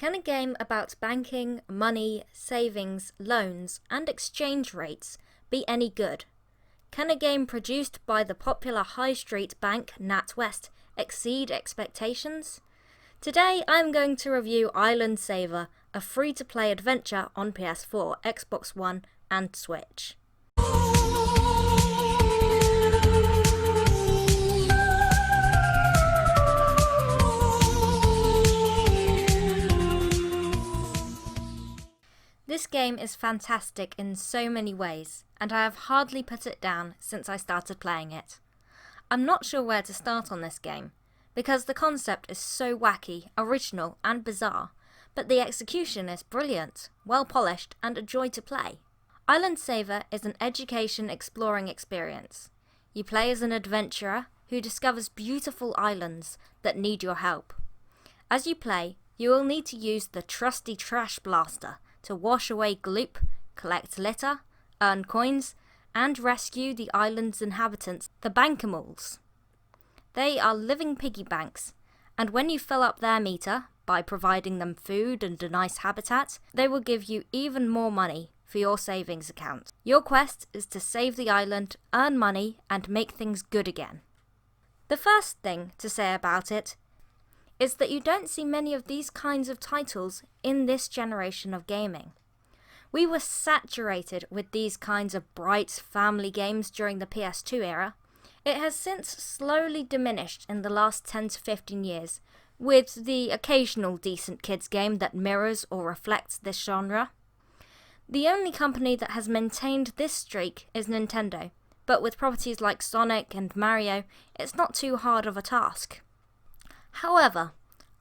Can a game about banking, money, savings, loans, and exchange rates be any good? Can a game produced by the popular high street bank Nat-west exceed expectations? Today I'm going to review Island Saver, a free-to-play adventure on PS4, Xbox One, and Switch. This game is fantastic in so many ways, and I have hardly put it down since I started playing it. I'm not sure where to start on this game, because the concept is so wacky, original and bizarre, but the execution is brilliant, well polished and a joy to play. Island Saver is an education exploring experience. You play as an adventurer who discovers beautiful islands that need your help. As you play, you will need to use the trusty trash blaster to wash away gloop, collect litter, earn coins, and rescue the island's inhabitants, the Bankimals. They are living piggy banks, and when you fill up their meter by providing them food and a nice habitat, they will give you even more money for your savings account. Your quest is to save the island, earn money, and make things good again. The first thing to say about it is that you don't see many of these kinds of titles in this generation of gaming. We were saturated with these kinds of bright family games during the PS2 era. It has since slowly diminished in the last 10 to 15 years, with the occasional decent kids game that mirrors or reflects this genre. The only company that has maintained this streak is Nintendo, but with properties like Sonic and Mario, it's not too hard of a task. However,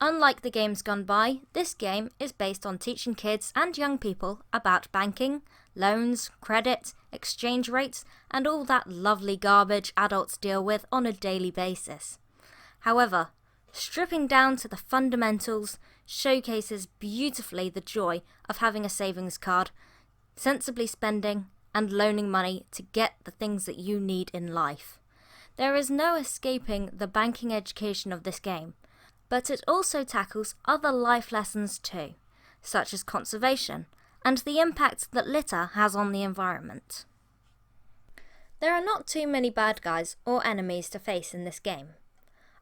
unlike the games gone by, this game is based on teaching kids and young people about banking, loans, credit, exchange rates, and all that lovely garbage adults deal with on a daily basis. However, stripping down to the fundamentals showcases beautifully the joy of having a savings card, sensibly spending, and loaning money to get the things that you need in life. There is no escaping the banking education of this game, but it also tackles other life lessons too, such as conservation and the impact that litter has on the environment. There are not too many bad guys or enemies to face in this game.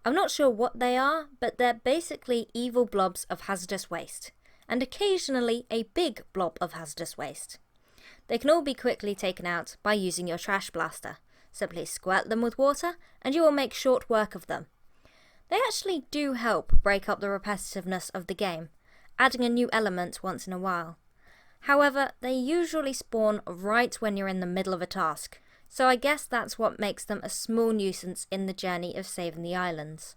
I'm not sure what they are, but they're basically evil blobs of hazardous waste, and occasionally a big blob of hazardous waste. They can all be quickly taken out by using your trash blaster. Simply squirt them with water and you will make short work of them. They actually do help break up the repetitiveness of the game, adding a new element once in a while. However, they usually spawn right when you're in the middle of a task, so I guess that's what makes them a small nuisance in the journey of saving the islands.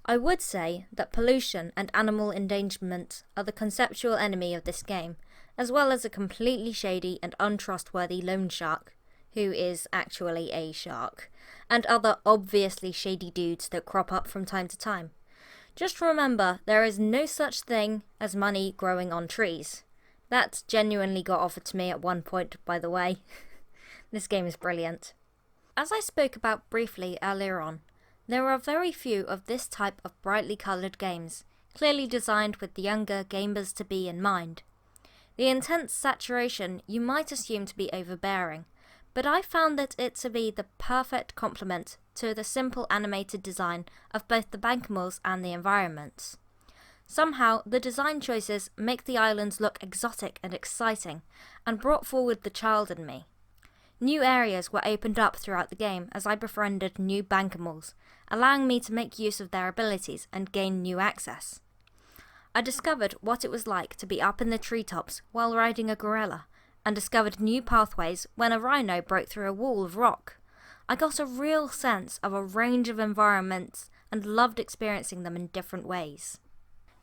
I would say that pollution and animal endangerment are the conceptual enemy of this game, as well as a completely shady and untrustworthy loan shark, who is actually a shark, and other obviously shady dudes that crop up from time to time. Just remember, there is no such thing as money growing on trees. That genuinely got offered to me at one point, by the way. This game is brilliant. As I spoke about briefly earlier on, there are very few of this type of brightly coloured games, clearly designed with the younger gamers-to-be in mind. The intense saturation you might assume to be overbearing, but I found that it to be the perfect complement to the simple animated design of both the Bankimals and the environments. Somehow, the design choices make the islands look exotic and exciting, and brought forward the child in me. New areas were opened up throughout the game as I befriended new Bankimals, allowing me to make use of their abilities and gain new access. I discovered what it was like to be up in the treetops while riding a gorilla, and discovered new pathways when a rhino broke through a wall of rock. I got a real sense of a range of environments and loved experiencing them in different ways.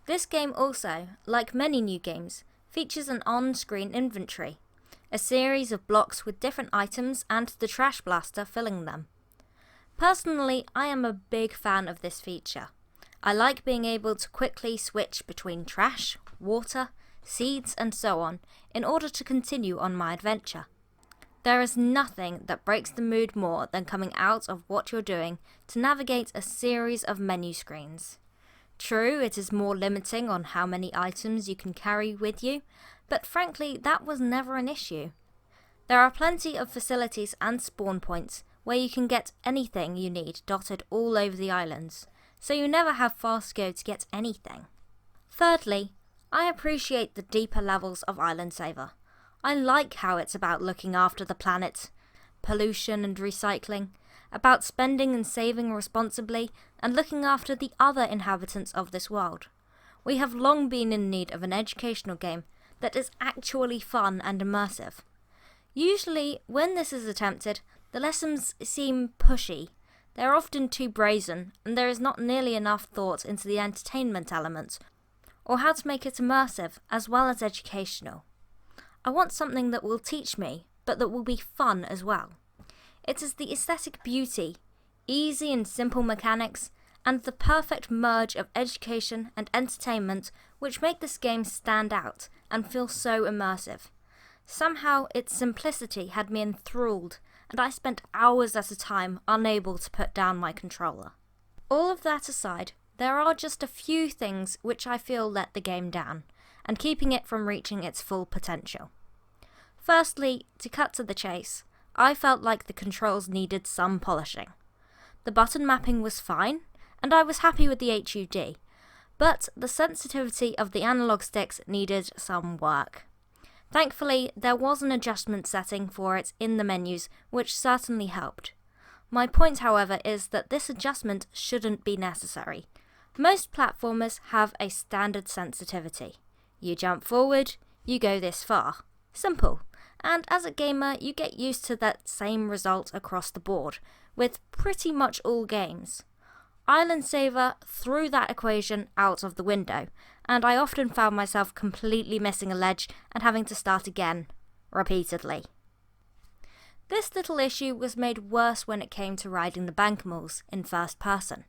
This game also, like many new games, features an on-screen inventory, a series of blocks with different items and the trash blaster filling them. Personally, I am a big fan of this feature. I like being able to quickly switch between trash, water, seeds and so on in order to continue on my adventure. There is nothing that breaks the mood more than coming out of what you're doing to navigate a series of menu screens. True, it is more limiting on how many items you can carry with you, but frankly that was never an issue. There are plenty of facilities and spawn points where you can get anything you need dotted all over the islands, so you never have far to go to get anything. Thirdly, I appreciate the deeper levels of Island Saver. I like how it's about looking after the planet, pollution and recycling, about spending and saving responsibly, and looking after the other inhabitants of this world. We have long been in need of an educational game that is actually fun and immersive. Usually, when this is attempted, the lessons seem pushy. They are often too brazen, and there is not nearly enough thought into the entertainment element, or how to make it immersive as well as educational. I want something that will teach me, but that will be fun as well. It is the aesthetic beauty, easy and simple mechanics, and the perfect merge of education and entertainment which make this game stand out and feel so immersive. Somehow its simplicity had me enthralled, and I spent hours at a time unable to put down my controller. All of that aside, there are just a few things which I feel let the game down, and keeping it from reaching its full potential. Firstly, to cut to the chase, I felt like the controls needed some polishing. The button mapping was fine, and I was happy with the HUD, but the sensitivity of the analog sticks needed some work. Thankfully, there was an adjustment setting for it in the menus, which certainly helped. My point, however, is that this adjustment shouldn't be necessary. Most platformers have a standard sensitivity. You jump forward, you go this far. Simple. And as a gamer, you get used to that same result across the board, with pretty much all games. Island Saver threw that equation out of the window, and I often found myself completely missing a ledge and having to start again, repeatedly. This little issue was made worse when it came to riding the Bankmals in first person,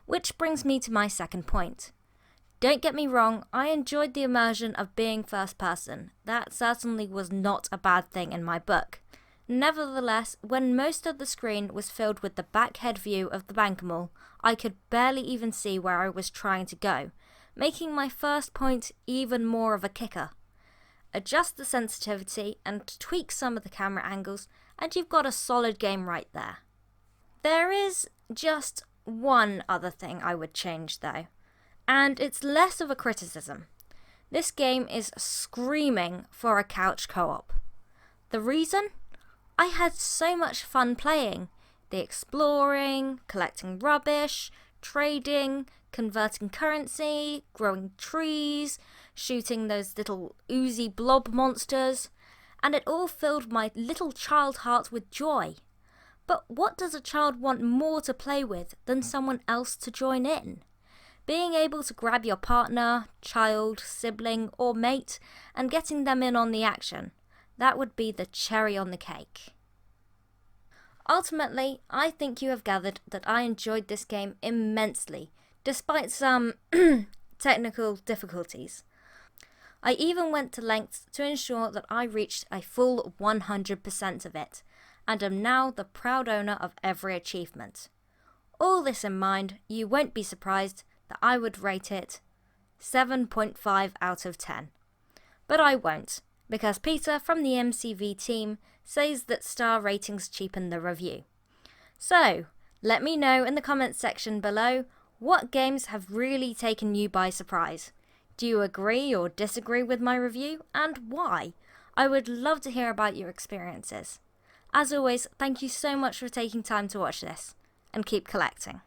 which brings me to my second point. Don't get me wrong, I enjoyed the immersion of being first person. That certainly was not a bad thing in my book. Nevertheless, when most of the screen was filled with the backhead view of the Bankmal, I could barely even see where I was trying to go, making my first point even more of a kicker. Adjust the sensitivity and tweak some of the camera angles, and you've got a solid game right there. There is just one other thing I would change though, and it's less of a criticism. This game is screaming for a couch co-op. The reason? I had so much fun playing. The exploring, collecting rubbish, trading, converting currency, growing trees, shooting those little oozy blob monsters, and it all filled my little child heart with joy. But what does a child want more to play with than someone else to join in? Being able to grab your partner, child, sibling, or mate and getting them in on the action, that would be the cherry on the cake. Ultimately, I think you have gathered that I enjoyed this game immensely, despite some technical difficulties. I even went to lengths to ensure that I reached a full 100% of it, and am now the proud owner of every achievement. All this in mind, you won't be surprised that I would rate it 7.5 out of 10. But I won't, because Peter from the MCV team says that star ratings cheapen the review. So, let me know in the comments section below what games have really taken you by surprise. Do you agree or disagree with my review, and why? I would love to hear about your experiences. As always, thank you so much for taking time to watch this, and keep collecting.